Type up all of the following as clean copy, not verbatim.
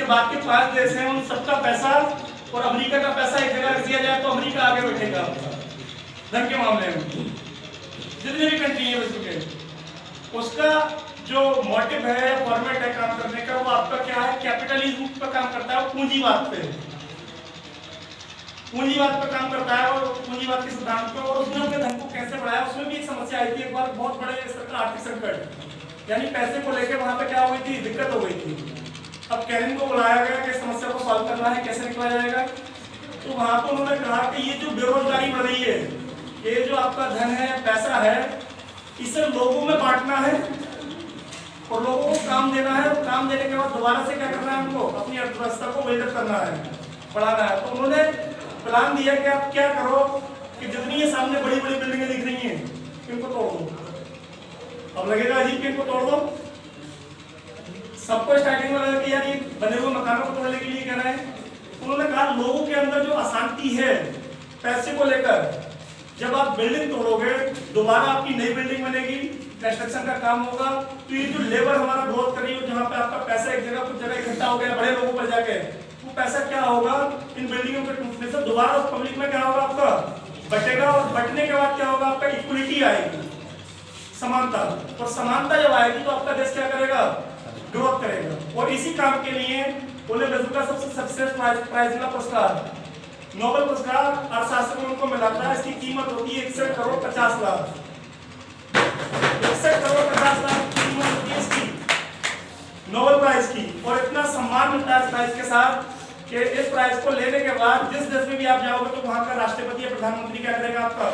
उसके बाद के 5 देश हैं उन सबका पैसा और अमेरिका का पैसा एक जगह रख दिया जाए तो अमेरिका आगे बैठेगा धन के मामले में। जितने भी कंट्री है विश्व के, उसका जो मोटिव है, फॉर्मेट है काम करने का, वो आपका क्या है, कैपिटलिज्म पर काम करता है, पूंजीवाद पे काम करता है और पूंजीवाद के सिद्धांत पे। और उसने अपने धन को कैसे बढ़ाया, उसमें भी एक समस्या आई थी एक बार, बहुत बड़े स्तर का आर्थिक संकट, यानी पैसे को लेकर वहां पे क्या हो गई थी, दिक्कत हो गई थी। अब कैरिन को बुलाया गया कि समस्या को सॉल्व करना है, कैसे निकला जाएगा। तो वहां पर उन्होंने कहा कि ये जो बेरोजगारी बढ़ रही है, ये जो आपका धन है, पैसा है, इसे लोगों में बांटना है और लोगों को काम देना है। और काम देने के बाद दोबारा से क्या करना है, उनको अपनी अर्थव्यवस्था को बिल्डअप करना है, बढ़ाना है। तो उन्होंने प्लान दिया कि आप क्या करो कि जितनी ये सामने बड़ी बड़ी बिल्डिंगें दिख रही हैं, इनको तोड़ दो। अब लगेगा अजीब कि इनको तोड़ दो, सबको स्टार्टिंग में लगा कि यार ये बने हुए मकानों को तोड़ने के लिए कह रहे हैं। उन्होंने कहा लोगों के अंदर जो अशांति है पैसे को लेकर, जब आप बिल्डिंग तोड़ोगे दोबारा आपकी नई बिल्डिंग बनेगी, कंस्ट्रक्शन का काम होगा, तो ये जो लेबर हमारा ग्रोथ कर रही है, जहाँ पे आपका पैसा एक जगह कुछ जगह इकट्ठा हो गया बड़े लोगों पर जाके, वो पैसा क्या होगा, इन बिल्डिंगों के टूटने से दोबारा उस पब्लिक में क्या होगा, आपका बटेगा। और बटने के बाद क्या होगा, आपका इक्विलिटी आएगी, समानता। और समानता जब आएगी तो आपका देश क्या करेगा, ग्रोथ करेगा। और इसी काम के लिए उन्हें विश्व का सबसे सक्सेस प्राइज मिला पुरस्कार, नोबेल पुरस्कार अर्थशास्त्र में उनको मिला था। इसकी कीमत होती है 61 करोड़ 50 लाख, 61 करोड़ 50 लाख की कीमत होती है इसकी नोबेल प्राइज की। और इतना सम्मान मिलता है इस प्राइज के साथ कि इस प्राइज को लेने के बाद जिस देश में भी आप जाओगे तो वहां का राष्ट्रपति या प्रधानमंत्री क्या करेगा, आपका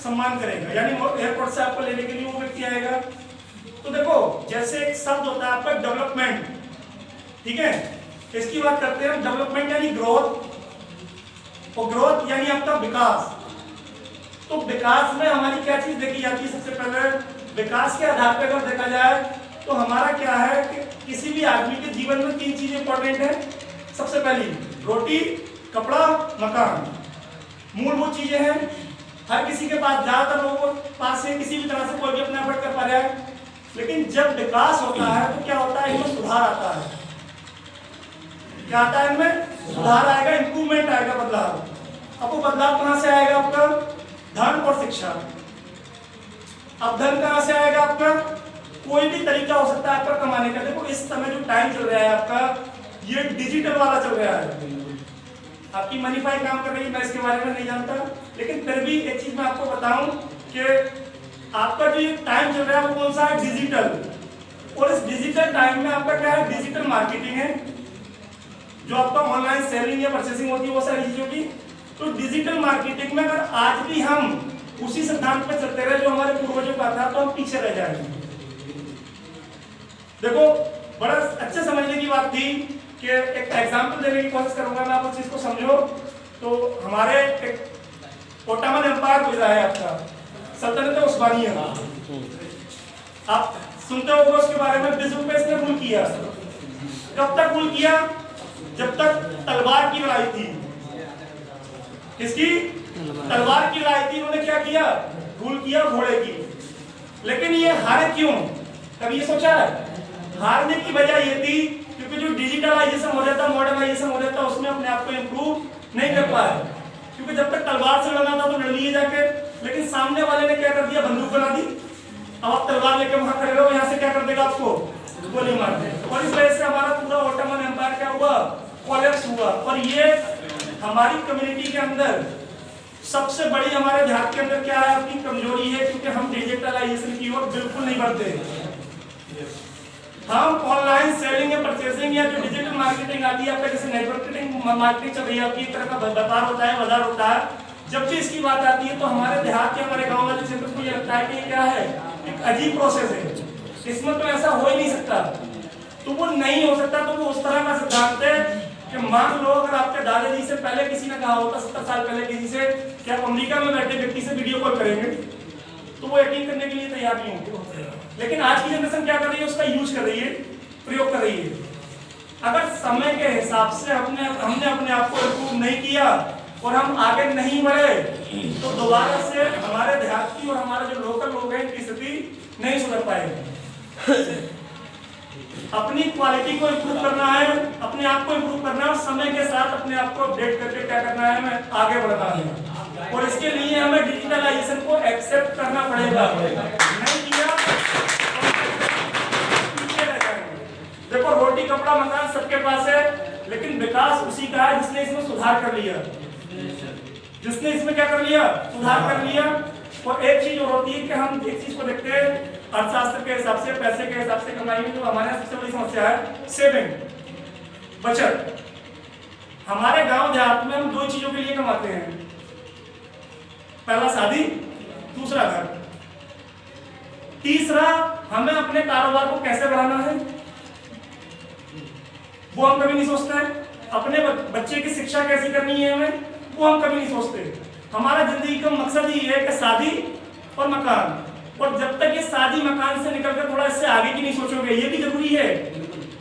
सम्मान करेगा, यानी एयरपोर्ट से आपको लेने के लिए वो व्यक्ति आएगा। तो देखो जैसे एक शब्द होता है आपका डेवलपमेंट, ठीक है, इसकी बात करते हैं डेवलपमेंट यानी ग्रोथ, और ग्रोथ यानी आपका विकास। तो विकास में हमारी क्या चीज देखी जाती है, सबसे पहले विकास के आधार पर अगर देखा जाए तो हमारा क्या है कि किसी भी आदमी के जीवन में 3 चीजें इंपॉर्टेंट है। सबसे पहली रोटी, कपड़ा, मकान, मूलभूत चीजें हैं। हर किसी के पास, ज्यादातर लोगों के पास से किसी भी तरह से कोई भी अपना एफर्ट कर पा रहा है। लेकिन जब विकास होता है तो क्या होता है, इनमें सुधार आता है। क्या आता है, इनमें सुधार आएगा, इंप्रूवमेंट आएगा, बदलाव। अब वो बदलाव कहां से आएगा, आपका धन और शिक्षा। अब धन कहां से आएगा, आपका कोई भी तरीका हो सकता है आपका कमाने का। देखो इस समय जो टाइम चल रहा है आपका, ये डिजिटल वाला चल रहा है। आपकी मनीफाई काम कर रही है, मैं इसके बारे में नहीं जानता, लेकिन फिर भी एक चीज मैं आपको बताऊं कि आपका जो ये टाइम चल रहा है वो कौन सा है, डिजिटल। और इस डिजिटल टाइम में आपका क्या है, डिजिटल मार्केटिंग है, जो आपका ऑनलाइन सेलिंग या परचेसिंग होती है, वो सारी चीजों की। तो डिजिटल मार्केटिंग में अगर आज भी हम उसी सिद्धांत पर चलते रहे जो हमारे पूर्वजों का था, तो हम पीछे रह जाएंगे। देखो बड़ा अच्छे समझने की बात थी कि एक एग्जाम्पल देने की कोशिश करूंगा मैं, आप उस चीज को समझो। तो हमारे एक ओटोमन एम्पायर गुजरा है आपका, सल्तनत उस्मानिया, आप सुनते होंगे उसके बारे में। विश्व पे इसने रूल किया, कब तक रूल किया, जब तक तलवार की लड़ाई थी। किसकी, तलवार की लड़ाई थी। उन्होंने क्या किया, रूल किया घोड़े की। लेकिन ये हारे क्यों, कभी ये सोचा है? हारने की वजह ये थी क्योंकि जो डिजिटलाइजेशन हो जाता, मॉडर्नाइजेशन हो जाता, उसमें अपने आप को इम्प्रूव नहीं कर पाए। क्योंकि जब तक तलवार से लड़ना था तो लड़ लिए जाके, लेकिन सामने वाले ने क्या कर दिया, बंदूक बना दी। अब आप तलवार लेके वहां खड़े रहो, यहाँ से क्या कर देगा, आपको गोली मार देगा। और इस वजह से हमारा पूरा ओटोमन एम्पायर क्या हुआ, कोलैप्स हुआ। और ये हमारी कम्युनिटी के अंदर सबसे बड़ी, हमारे देहात के अंदर क्या है, आपकी कमजोरी है, क्योंकि हम डिजिटलाइजेशन की ओर बिल्कुल नहीं बढ़ते। हम ऑनलाइन सेलिंग या परचेसिंग या जो डिजिटल मार्केटिंग आती है, आपका जैसे नेटवर्क मार्केटिंग चल रही है, आपकी एक तरह का व्यापार होता है, बाजार होता है। जब भी इसकी बात आती है तो हमारे देहात या हमारे गांव वाले क्षेत्र को ये लगता है कि क्या है, एक अजीब प्रोसेस है, इसमें तो ऐसा हो ही नहीं सकता। तो वो नहीं हो सकता, तो वो उस तरह का सिद्धांत है कि मान लो अगर आपके दादाजी से पहले किसी ने कहा होता, 70 साल पहले किसी से कि आप अमेरिका में बैठे व्यक्ति से वीडियो कॉल करेंगे, तो वो यकीन करने के लिए तैयार नहीं होंगे। लेकिन आज की जनरेशन क्या कर रही है, उसका यूज कर रही है, प्रयोग कर रही है। अगर समय के हिसाब से हमने अपने आप को इम्प्रूव नहीं किया और हम आगे नहीं बढ़े, तो दोबारा से हमारे देहात की और हमारे जो लोकल लोग हैं इनकी स्थिति नहीं सुधर पाएगी। अपनी क्वालिटी को इम्प्रूव करना है, अपने आप को इम्प्रूव करना है और समय के साथ अपने आप को अपडेट करके क्या करना है, हमें आगे बढ़ना है। और इसके लिए हमें डिजिटलाइजेशन को एक्सेप्ट करना पड़ेगा, नहीं किया पीछे रह जाएंगे। देखो रोटी कपड़ा मकान सबके पास है, लेकिन विकास उसी का है जिसने इसमें सुधार कर लिया, जिसने इसमें क्या कर लिया, सुधार कर लिया। और एक चीज और होती है कि हम एक चीज को देखते हैं अर्थशास्त्र के हिसाब से, पैसे के हिसाब से कमाई में जो हमारे यहाँ सबसे बड़ी समस्या है सेविंग, बचत। हमारे गांव देहात में हम दो चीजों के लिए कमाते हैं, पहला शादी, दूसरा घर, तीसरा हमें अपने कारोबार को कैसे बढ़ाना है वो हम कभी नहीं सोचते हैं। अपने बच्चे की शिक्षा कैसी करनी है हमें वो हम कभी नहीं सोचते। हमारा जिंदगी का मकसद ही है कि शादी और मकान, और जब तक ये शादी मकान से निकलकर थोड़ा इससे आगे की नहीं सोचोगे, ये भी जरूरी है,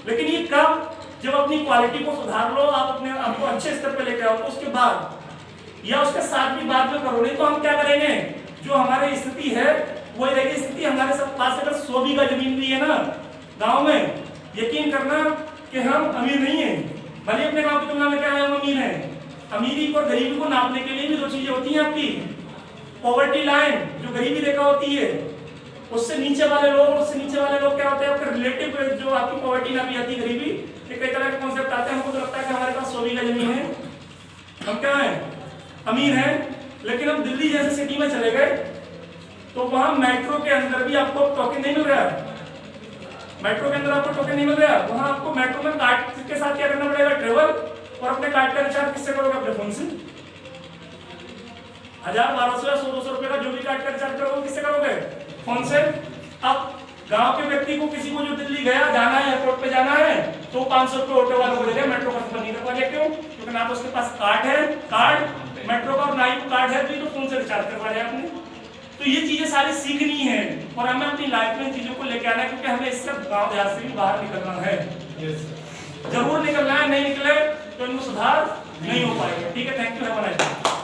लेकिन ये कब, जब अपनी क्वालिटी को सुधार लो, आप अपने आपको अच्छे स्तर पे लेकर आओ, उसके बाद या उसके साथ भी बाद में करो। नहीं तो हम क्या करेंगे, जो हमारी स्थिति है वही रहेगी स्थिति। हमारे सब पास अगर 100 बीघा जमीन भी है ना गाँव में, यकीन करना कि हम अमीर नहीं है, भले अपने गाँव की तुलना में क्या है, हम अमीर है। अमीरी और गरीबी को नापने के लिए भी दो चीजें होती हैं आपकी, पॉवर्टी लाइन जो गरीबी रेखा होती है, उससे नीचे वाले लोग, उससे नीचे वाले लोग क्या होते हैं आपके रिलेटिव, जो आपकी पॉवर्टी नापी जाती है गरीबी, ये कई तरह के कॉन्सेप्ट आते हैं। हमको तो लगता है कि हमारे पास 100 बीघा जमीन है, हम क्या है, अमीर हैं, लेकिन हम दिल्ली जैसे सिटी में चले गए तो वहां मेट्रो के अंदर भी आपको टोकन नहीं मिल रहा है, मेट्रो के अंदर आपको टोकन नहीं मिल रहा है। वहां आपको मेट्रो में कार्ड के साथ क्या करना पड़ेगा, ट्रेवल, और अपने कार्ड का रिचार्ज किससे करोगे, अपने फोन से। 1000, 1200 या 100-200 रुपए का जो भी कार्ड का रिचार्ज करोगे किससे करोगे, फोन से। अब गांव के व्यक्ति को, किसी को जो दिल्ली गया, जाना है, एयरपोर्ट पे जाना है, तो 500 रुपए ऑटो वालों को दे दे, मेट्रो का सफर नहीं करवा दे। क्यों? क्योंकि ना तो उसके पास कार्ड है, कार्ड मेट्रो का, और ना ही कार्ड है तो फोन से रिचार्ज करवा दिया आपने। तो ये चीजें सारी सीखनी है और हमें अपनी लाइफ में इन चीजों को लेके आना है, क्योंकि हमें इससे गाँव देहात से भी बाहर निकलना है, जरूर निकलना है। नहीं निकले तो इनको सुधार नहीं हो पाएगा। ठीक है, thank you, have a nice day.